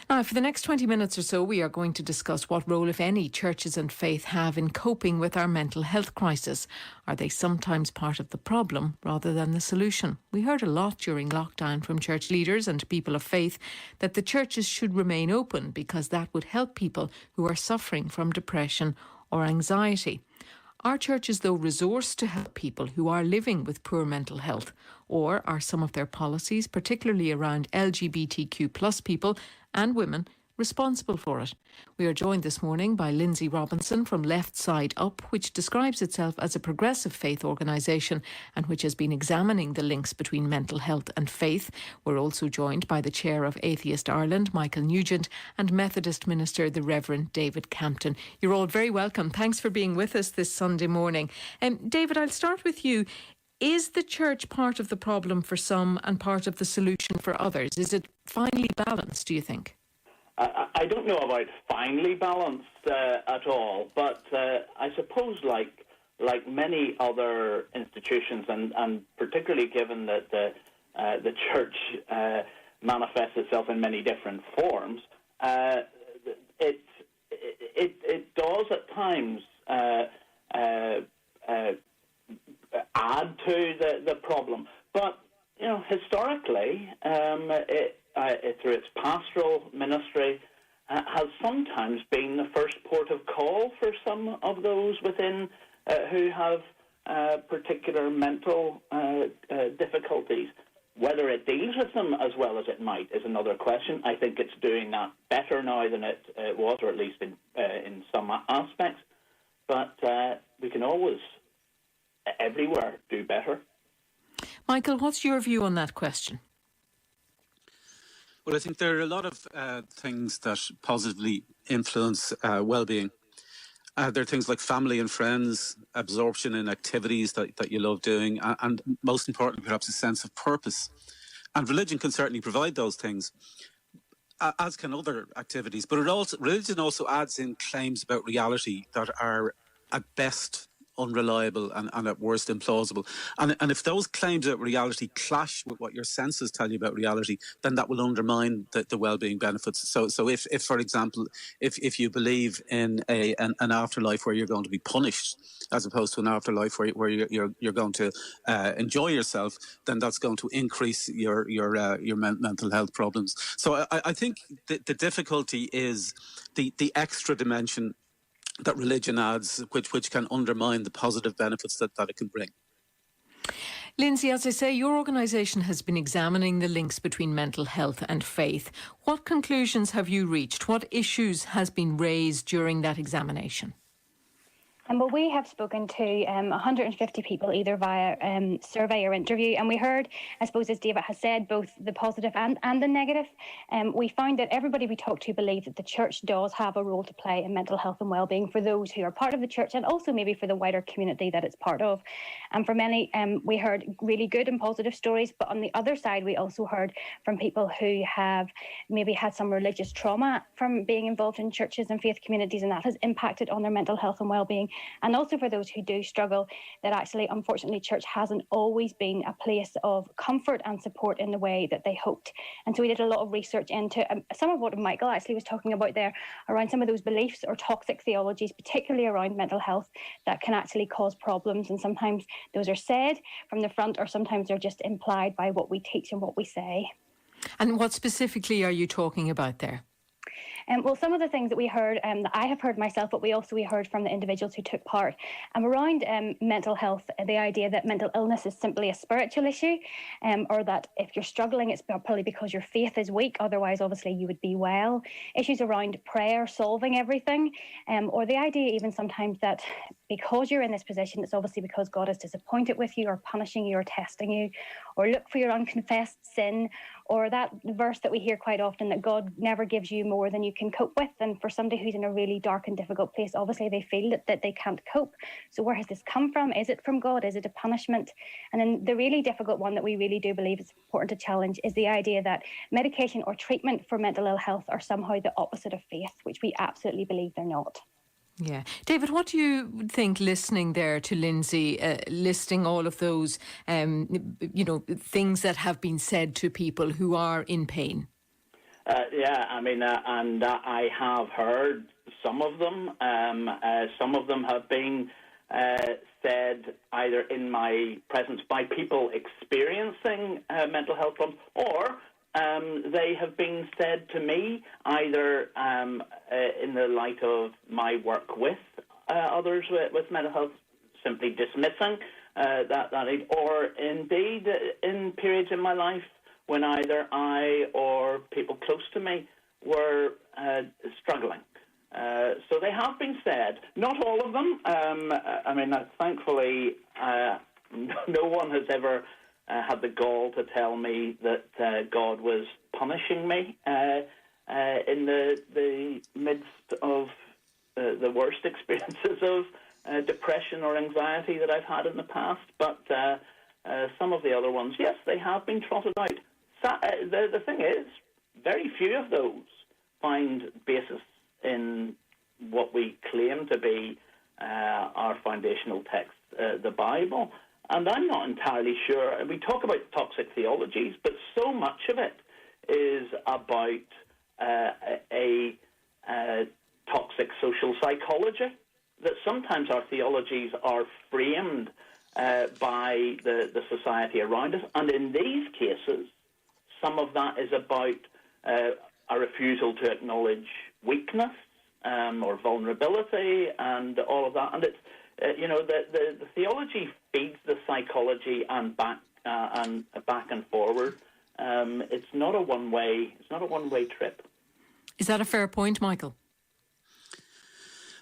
Now, for the next 20 minutes or so, we are going to discuss what role, if any, churches and faith have in coping with our mental health crisis. Are they sometimes part of the problem rather than the solution? We heard a lot during lockdown from church leaders and people of faith that the churches should remain open because that would help people who are suffering from depression or anxiety. Are churches, though, resourced to help people who are living with poor mental health? Or are some of their policies, particularly around LGBTQ plus people and women, responsible for it? We are joined this morning by Lindsay Robinson from Left Side Up, which describes itself as a progressive faith organisation and which has been examining the links between mental health and faith. We're also joined by the chair of Atheist Ireland, Michael Nugent, and Methodist minister, the Reverend David Campton. You're all very welcome. Thanks for being with us this Sunday morning. David, I'll start with you. Is the church part of the problem for some and part of the solution for others? Is it finely balanced, do you think? I don't know about finely balanced at all, but I suppose like many other institutions, and particularly given that the church manifests itself in many different forms, it does at times add to the problem. But historically, through its pastoral ministry, has sometimes been the first port of call for some of those within who have particular mental difficulties. Whether it deals with them as well as it might is another question. I think it's doing that better now than it was, or at least in some aspects. But we can always, everywhere, do better. Michael, what's your view on that question? Well, I think there are a lot of things that positively influence well-being. There are things like family and friends, absorption in activities that you love doing, and most importantly, perhaps a sense of purpose. And religion can certainly provide those things, as can other activities. But religion also adds in claims about reality that are at best unreliable and at worst implausible. And if those claims about reality clash with what your senses tell you about reality, then that will undermine the well-being benefits. So if for example, if you believe in an afterlife where you're going to be punished, as opposed to an afterlife where you're going to enjoy yourself, then that's going to increase your mental health problems. So I think the difficulty is the extra dimension that religion adds, which can undermine the positive benefits that it can bring. Lindsay, as I say, your organisation has been examining the links between mental health and faith. What conclusions have you reached? What issues has been raised during that examination? Well, we have spoken to 150 people, either via survey or interview, and we heard, I suppose, as David has said, both the positive and the negative. We found that everybody we talked to believed that the church does have a role to play in mental health and well-being for those who are part of the church, and also maybe for the wider community that it's part of. And for many, we heard really good and positive stories, but on the other side, we also heard from people who have maybe had some religious trauma from being involved in churches and faith communities, and that has impacted on their mental health and well-being. And also for those who do struggle, that actually, unfortunately, church hasn't always been a place of comfort and support in the way that they hoped. And so we did a lot of research into some of what Michael actually was talking about there, around some of those beliefs or toxic theologies, particularly around mental health, that can actually cause problems. And sometimes those are said from the front, or sometimes they're just implied by what we teach and what we say. And what specifically are you talking about there? Well, some of the things that we heard, that I have heard myself, but we heard from the individuals who took part, around mental health, the idea that mental illness is simply a spiritual issue, or that if you're struggling, it's probably because your faith is weak, otherwise obviously you would be well. Issues around prayer solving everything, or the idea even sometimes that because you're in this position, it's obviously because God is disappointed with you, or punishing you, or testing you, or look for your unconfessed sin, or that verse that we hear quite often, that God never gives you more than you can cope with. And for somebody who's in a really dark and difficult place, obviously they feel that they can't cope. So where has this come from? Is it from God? Is it a punishment? And then the really difficult one that we really do believe is important to challenge is the idea that medication or treatment for mental ill health are somehow the opposite of faith, which we absolutely believe they're not. Yeah. David, what do you think, listening there to Lindsay, listing all of those, things that have been said to people who are in pain? Yeah, I mean, and I have heard some of them. Some of them have been said either in my presence by people experiencing mental health problems, or they have been said to me either in the light of my work with others with mental health, simply dismissing that or indeed in periods in my life when either I or people close to me were struggling. So they have been said. Not all of them. I mean, thankfully, no one has ever had the gall to tell me that God was punishing me in the midst of the worst experiences of depression or anxiety that I've had in the past. But some of the other ones, yes, they have been trotted out. The thing is, very few of those find basis in what we claim to be our foundational text, the Bible. And I'm not entirely sure. We talk about toxic theologies, but so much of it is about a toxic social psychology, that sometimes our theologies are framed by the society around us. And in these cases, some of that is about a refusal to acknowledge weakness or vulnerability and all of that. And it's the theology feeds the psychology and back and forward. It's not a one-way. It's not a one-way trip. Is that a fair point, Michael?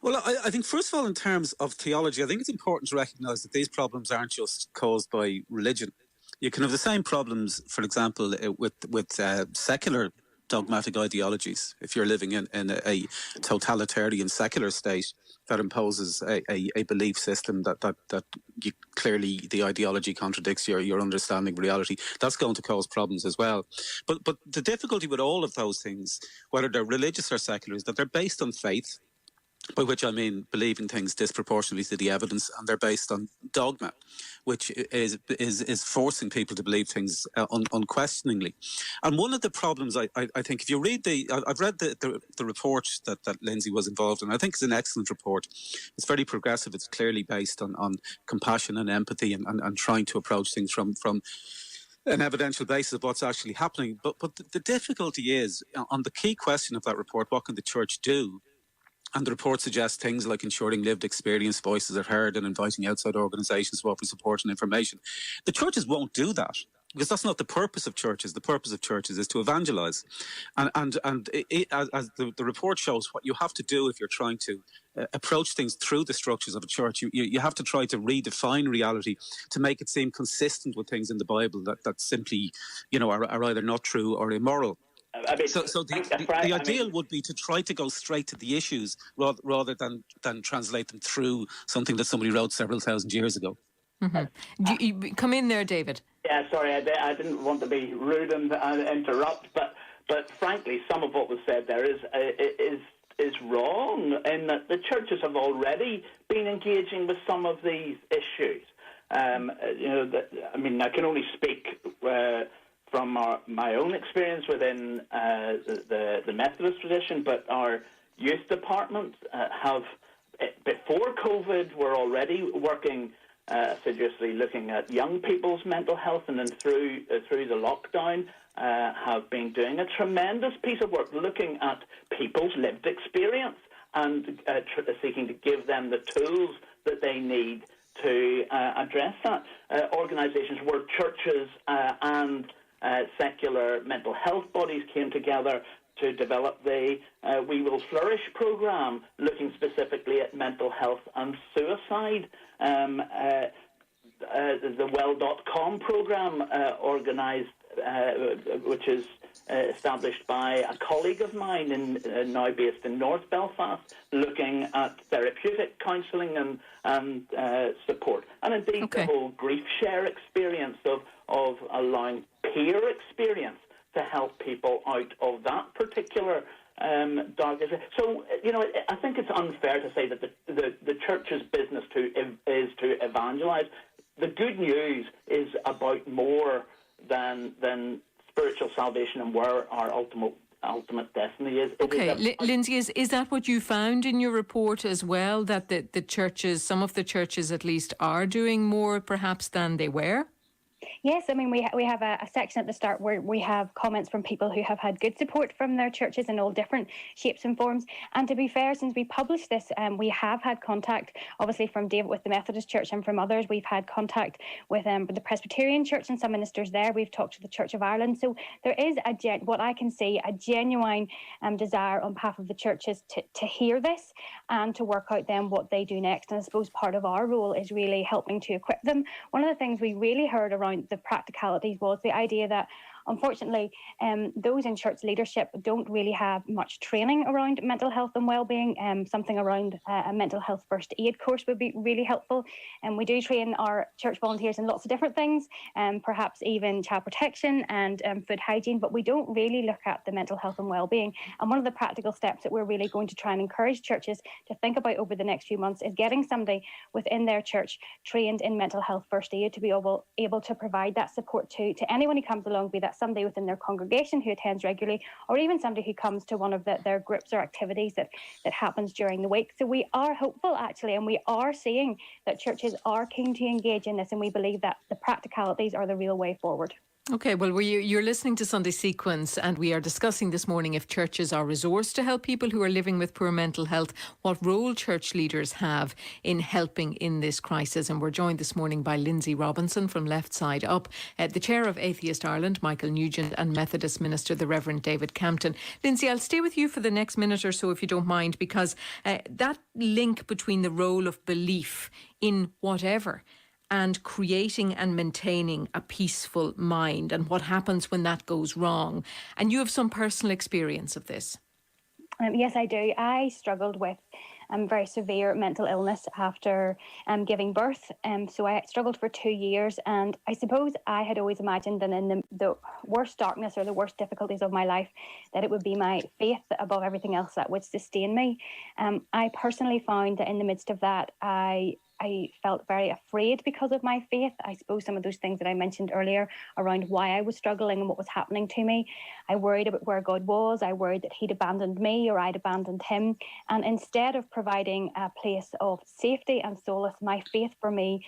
Well, I think, first of all, in terms of theology, I think it's important to recognise that these problems aren't just caused by religion. You can have the same problems, for example, with secular dogmatic ideologies. If you're living in a totalitarian secular state that imposes a belief system that you, clearly the ideology contradicts your understanding of reality, that's going to cause problems as well. But the difficulty with all of those things, whether they're religious or secular, is that they're based on faith, by which I mean believing things disproportionately to the evidence, and they're based on dogma, which is forcing people to believe things unquestioningly. And one of the problems, I think, if you read I've read the report that Lindsay was involved in. I think it's an excellent report. It's very progressive. It's clearly based on compassion and empathy and trying to approach things from an evidential basis of what's actually happening. But the difficulty is, on the key question of that report, what can the church do? And the report suggests things like ensuring lived experience voices are heard and inviting outside organisations to offer support and information. The churches won't do that, because that's not the purpose of churches. The purpose of churches is to evangelise. And as the report shows, what you have to do if you're trying to approach things through the structures of a church, you have to try to redefine reality to make it seem consistent with things in the Bible that simply, are either not true or immoral. I mean, so the ideal would be to try to go straight to the issues rather than translate them through something that somebody wrote several thousand years ago. Mm-hmm. You come in there, David. Yeah, sorry, I didn't want to be rude and interrupt, but frankly, some of what was said there is wrong, in that the churches have already been engaging with some of these issues. I mean, I can only speak from my own experience within the Methodist tradition, but our youth department have, before COVID, were already working assiduously looking at young people's mental health, and then through the lockdown have been doing a tremendous piece of work looking at people's lived experience and seeking to give them the tools that they need to address that. Organisations where churches and secular mental health bodies came together to develop the We Will Flourish programme, looking specifically at mental health and suicide. The Well.com programme organised, which is established by a colleague of mine now based in North Belfast, looking at therapeutic counselling and support. And indeed the whole grief share experience of allowing peer experience to help people out of that particular dark. So, I think it's unfair to say that the church's business is to evangelise. The good news is about more than spiritual salvation and where our ultimate ultimate destiny is. Okay, Lindsay, is that what you found in your report as well, that the churches, some of the churches at least, are doing more perhaps than they were? Yes, I mean, we have a section at the start where we have comments from people who have had good support from their churches in all different shapes and forms. And to be fair, since we published this, we have had contact, obviously, from David with the Methodist Church and from others. We've had contact with the Presbyterian Church and some ministers there. We've talked to the Church of Ireland. So there is, what I can see, a genuine desire on behalf of the churches to hear this and to work out then what they do next. And I suppose part of our role is really helping to equip them. One of the things we really heard around the practicalities was the idea that unfortunately those in church leadership don't really have much training around mental health and well-being. Something around a mental health first aid course would be really helpful. And we do train our church volunteers in lots of different things, perhaps even child protection and food hygiene, but we don't really look at the mental health and well-being. And one of the practical steps that we're really going to try and encourage churches to think about over the next few months is getting somebody within their church trained in mental health first aid to be able to provide that support to anyone who comes along, be that somebody within their congregation who attends regularly, or even somebody who comes to one of their groups or activities that happens during the week. So we are hopeful, actually, and we are seeing that churches are keen to engage in this, and we believe that the practicalities are the real way forward. Okay, well, you're listening to Sunday Sequence, and we are discussing this morning if churches are resourced to help people who are living with poor mental health, what role church leaders have in helping in this crisis. And we're joined this morning by Lindsay Robinson from Left Side Up, the chair of Atheist Ireland, Michael Nugent, and Methodist minister, the Reverend David Campton. Lindsay, I'll stay with you for the next minute or so, if you don't mind, because that link between the role of belief in whatever and creating and maintaining a peaceful mind and what happens when that goes wrong. And you have some personal experience of this. Yes, I do. I struggled with very severe mental illness after giving birth. So I struggled for 2 years. And I suppose I had always imagined that in the worst darkness or the worst difficulties of my life, that it would be my faith above everything else that would sustain me. I personally found that in the midst of that, I felt very afraid because of my faith. I suppose some of those things that I mentioned earlier around why I was struggling and what was happening to me. I worried about where God was. I worried that he'd abandoned me or I'd abandoned him. And instead of providing a place of safety and solace, my faith for me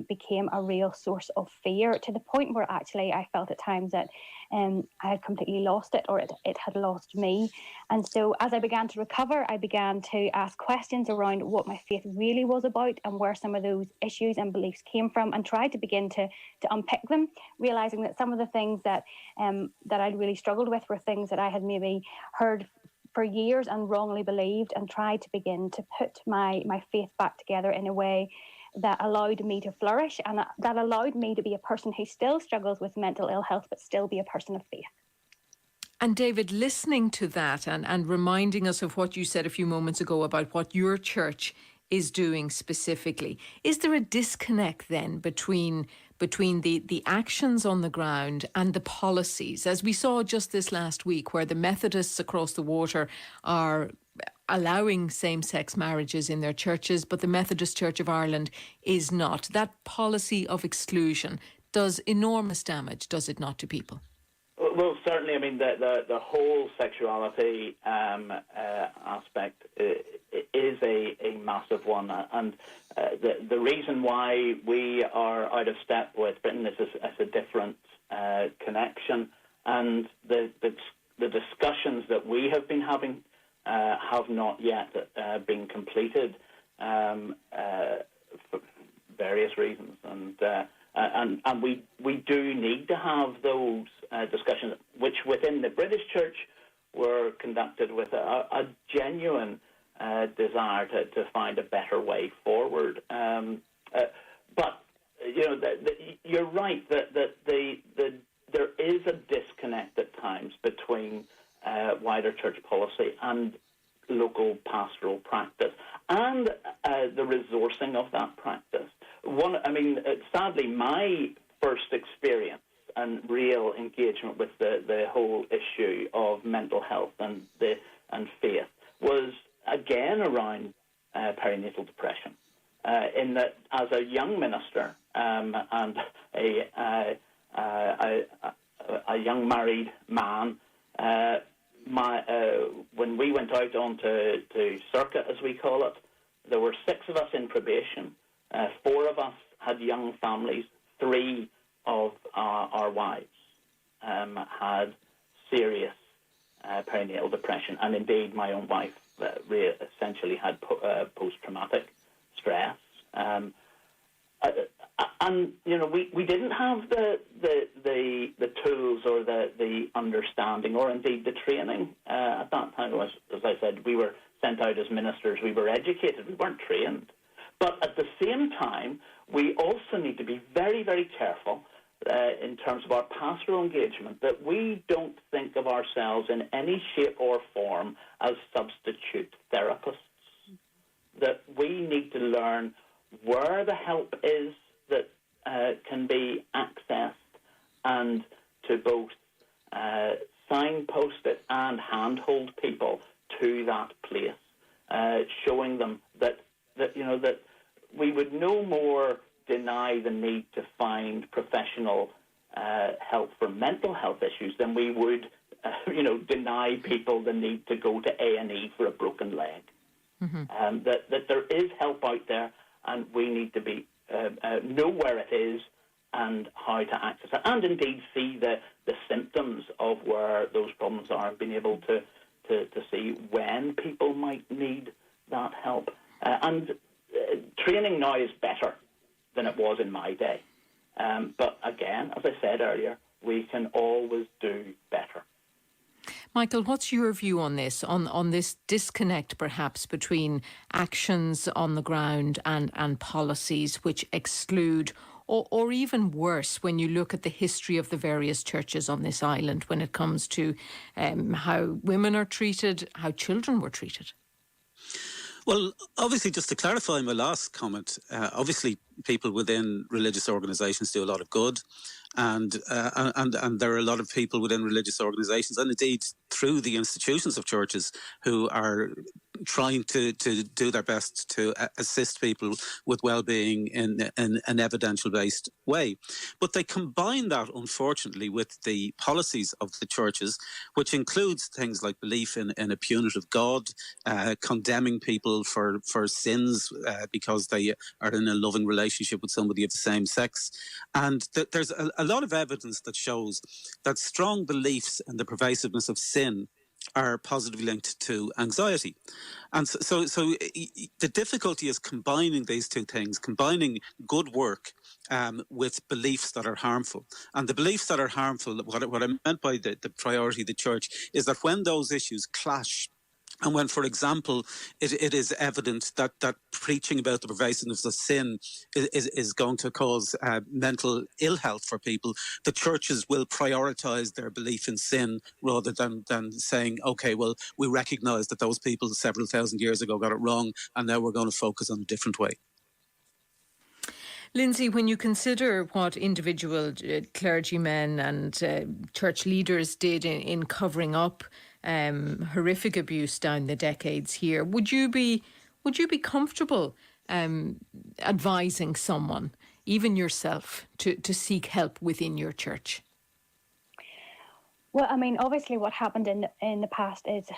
became a real source of fear, to the point where actually I felt at times that I had completely lost it, or it had lost me. And so as I began to recover, I began to ask questions around what my faith really was about and where some of those issues and beliefs came from, and tried to begin to unpick them, realizing that some of the things that I'd really struggled with were things that I had maybe heard for years and wrongly believed, and tried to begin to put my faith back together in a way that allowed me to flourish, and that allowed me to be a person who still struggles with mental ill health, but still be a person of faith. And David, listening to that and reminding us of what you said a few moments ago about what your church is doing specifically, is there a disconnect then between the actions on the ground and the policies, as we saw just this last week, where the Methodists across the water are allowing same-sex marriages in their churches, but the Methodist Church of Ireland is not? That policy of exclusion does enormous damage, does it not, to people? Well, certainly. I mean, the whole sexuality aspect is a massive one, and the reason why we are out of step with Britain is a different connection, and the discussions that we have been having have not yet been completed for various reasons, and we do need to have those discussions, which within the British Church were conducted with a genuine desire to find a better way forward. But you're right that there is a disconnect at times between wider church policy and local pastoral practice, and the resourcing of that practice. Sadly, my first experience and real engagement with the whole issue of mental health and faith was again around perinatal depression. In that, as a young minister and a young married man, my when we went out onto circuit, as we call it, there were 6 of us in probation. 4 of us had young families. 3 of our wives had serious perinatal depression, and indeed my own wife essentially had post-traumatic stress. And we didn't have the tools or the understanding or indeed the training at that time. As I said, we were sent out as ministers. We were educated. We weren't trained. But at the same time, we also need to be very, very careful in terms of our pastoral engagement, that we don't think of ourselves in any shape or form as substitute therapists. That we need to learn where the help is that can be accessed, and to both signpost it and handhold people to that place, showing them that we would no more deny the need to find professional help for mental health issues than we would, deny people the need to go to A&E for a broken leg. Mm-hmm. That there is help out there, and we need to be know where it is and how to access it, and indeed see the symptoms of where those problems are, and being able to see when people might need that help. And training now is better than it was in my day. But again, as I said earlier, we can always do better. Michael, what's your view on this, on this disconnect perhaps between actions on the ground and policies which exclude, or even worse, when you look at the history of the various churches on this island when it comes to how women are treated, how children were treated? Well, obviously, just to clarify my last comment, obviously people within religious organisations do a lot of good, and there are a lot of people within religious organisations, and indeed through the institutions of churches, who are trying to do their best to assist people with well-being in an evidential-based way. But they combine that, unfortunately, with the policies of the churches, which includes things like belief in a punitive God, condemning people for sins because they are in a loving relationship with somebody of the same sex. And there's a lot of evidence that shows that strong beliefs in the pervasiveness of sin are positively linked to anxiety. And so the difficulty is combining these two things, combining good work with beliefs that are harmful. And the beliefs that are harmful, what I meant by the priority of the church, is that when those issues clash, and when, for example, it is evident that preaching about the pervasiveness of sin is going to cause mental ill health for people, the churches will prioritise their belief in sin rather than saying, OK, well, we recognise that those people several thousand years ago got it wrong, and now we're going to focus on a different way. Lindsay, when you consider what individual clergymen and church leaders did in covering up horrific abuse down the decades here, would you be comfortable advising someone, even yourself, to seek help within your church? Well, I mean, obviously, what happened in the past is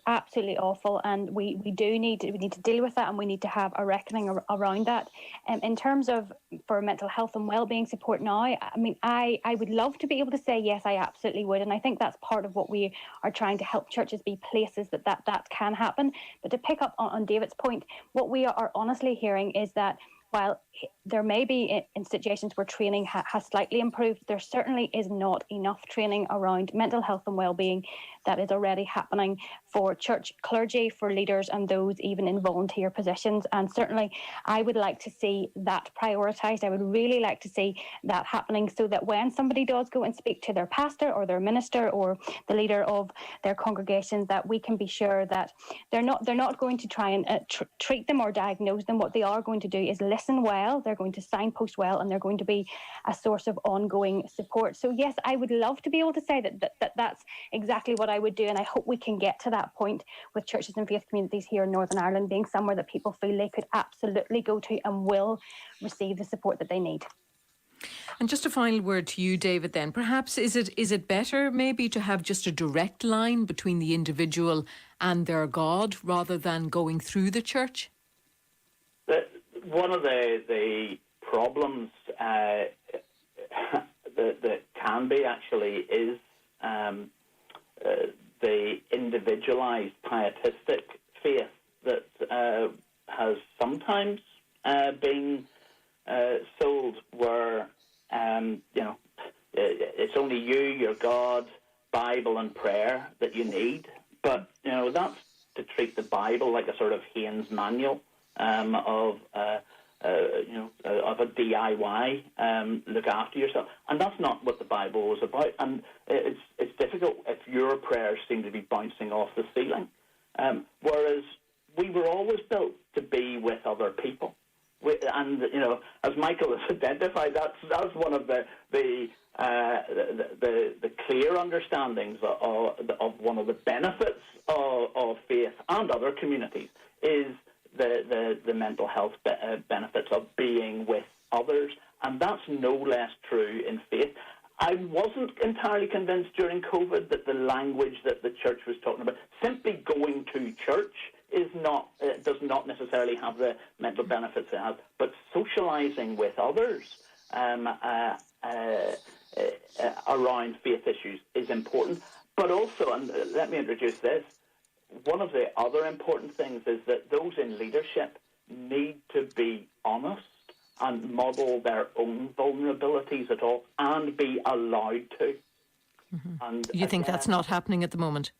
absolutely awful, and we need to deal with that, and we need to have a reckoning around that. In terms of for mental health and well-being support now, I mean, I would love to be able to say yes, I absolutely would, and I think that's part of what we are trying to help churches be places that can happen. But to pick up on David's point, what we are honestly hearing is that while there may be in situations where training has slightly improved, there certainly is not enough training around mental health and well-being that is already happening for church clergy, for leaders, and those even in volunteer positions. And certainly I would like to see that prioritised. I would really like to see that happening, so that when somebody does go and speak to their pastor or their minister or the leader of their congregation, that we can be sure that they're not going to try and treat them or diagnose them. What they are going to do is listen well, they're going to signpost well, and they're going to be a source of ongoing support. So yes, I would love to be able to say that's exactly what I would do, and I hope we can get to that point with churches and faith communities here in Northern Ireland being somewhere that people feel they could absolutely go to and will receive the support that they need. And just a final word to you, David, then. Perhaps is it better maybe to have just a direct line between the individual and their God rather than going through the church? One of the problems that can be actually is the individualized pietistic faith that has sometimes been sold, where it's only you, your God, Bible and prayer that you need. But that's to treat the Bible like a sort of Haynes manual of a DIY, look after yourself, and that's not what the Bible was about. And it's difficult if your prayers seem to be bouncing off the ceiling, whereas we were always built to be with other people. And as Michael has identified, that's one of the clear understandings of one of the benefits of faith and other communities is the mental health benefits of being with others, and that's no less true in faith. I wasn't entirely convinced during COVID that the language that the church was talking about, simply going to church, does not necessarily have the mental benefits it has, but socialising with others around faith issues is important. But also, and let me introduce this, one of the other important things is that those in leadership need to be honest and model their own vulnerabilities at all, and be allowed to. Mm-hmm. And you think that's not happening at the moment?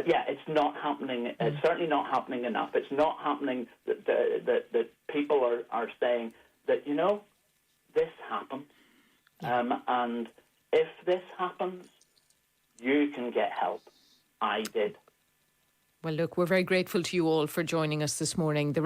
Yeah, it's not happening. It's certainly not happening enough. It's not happening that people are saying that, this happens. And if this happens, you can get help. I did. Well, look, we're very grateful to you all for joining us this morning. The